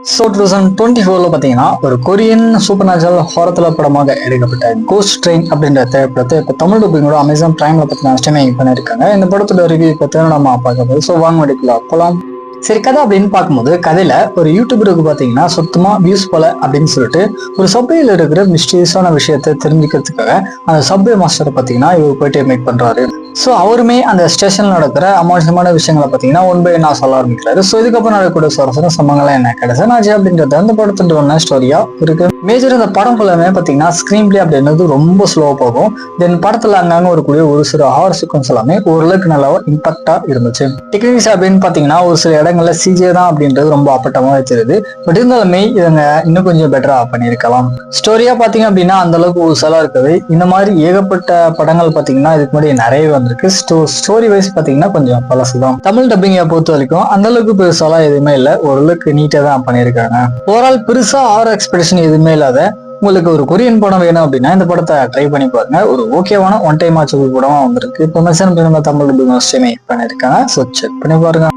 So 2024 பார்த்தீங்கன்னா ஒரு Korean super natural horror படமாக எடுக்கப்பட்ட கோஸ்ட் ட்ரெயின் அப்படின்ற திரைப்படத்தை இப்போ தமிழ் டப்பிங்கோட அமேசான் பிரைம்ல பார்த்தீங்கன்னா ஸ்ட்ரீமிங் பண்ணியிருக்காங்க. இந்த படத்தோட ரிவ்யூ பார்த்தீங்கன்னா நம்ம பார்க்க போது. ஸோ வாங்க வெடிக்கலாம் போலாம். சரி, கதை அப்படின்னு பார்க்கும்போது கதையில ஒரு யூடியூபருக்கு பார்த்தீங்கன்னா சுத்தமா வியூஸ் போல அப்படின்னு சொல்லிட்டு ஒரு சப்வேல இருக்கிற மிஸ்டீரியஸான விஷயத்தை தெரிஞ்சுக்கிறதுக்காக அந்த சப்வே மாஸ்டரை பார்த்தீங்கன்னா இவர் போயிட்டு மீட் பண்றாரு. ஸோ அவருமே அந்த ஸ்டேஷன்ல நடக்கிற அமானுஷமான விஷயங்களை பார்த்தீங்கன்னா ஒன்பே நான் சொல்ல ஆரம்பிக்கிறாரு. ஸோ இதுக்கப்புறம் நடக்கக்கூடிய சுரசன சம்பவங்கள்லாம் என்ன கிடைச்சாச்சு அப்படின்றது அந்த படத்துல ஒன்ன ஸ்டோரியா இருக்கு. மேஜர் இந்த படம் ஃபுல்லாமே பார்த்தீங்கன்னா ஸ்கிரீன் பிளே அப்படின்றது ரொம்ப ஸ்லோவா போகும். தென் படத்துல அங்கங்க வரக்கூடிய ஒரு சில ஹாரர் சீக்வன்ஸ் எல்லாமே ஓரளவுக்கு நல்லா இம்பாக்டா இருந்துச்சு. டெக்னிக்ஸ் அப்படின்னு பார்த்தீங்கன்னா ஒரு சில இடங்கள்ல சிஜே தான் அப்படின்றது ரொம்ப அப்பட்டமா வச்சிருது. பட் இருந்தாலுமே இவங்க இன்னும் கொஞ்சம் பெட்டரா பண்ணியிருக்கலாம். ஸ்டோரியா பார்த்தீங்க அப்படின்னா அந்த அளவுக்கு ஒரு சில இருக்குது. இந்த மாதிரி ஏகப்பட்ட படங்கள் பார்த்தீங்கன்னா இதுக்கு முன்னாடி நிறைய வந்திருக்கு. ஸ்டோரி வைஸ் பார்த்தீங்கன்னா கொஞ்சம் பழசுதான். தமிழ் டப்பிங்கை பொறுத்த வரைக்கும் அந்த அளவுக்கு பெருசாலாம் எதுவுமே இல்லை, ஓரளவுக்கு நீட்டா தான் பண்ணியிருக்காங்க. ஓவரால் பெருசா ஆர் எக்ஸ்பெக்டேஷன் எதுவுமே இல்லாத உங்களுக்கு ஒரு கொரியன் படம் வேணும் அப்படின்னா இந்த படத்தை ட்ரை பண்ணி பாருங்க. ஒரு ஓகேவான ஒன் டைம் ஆச்சு படமா வந்திருக்கு. இப்போ மெசன் தமிழ் டப்பிங் ஸ்ட்ரீமிங் பண்ணியிருக்காங்க. ஸோ செக் பண்ணி பாருங்க.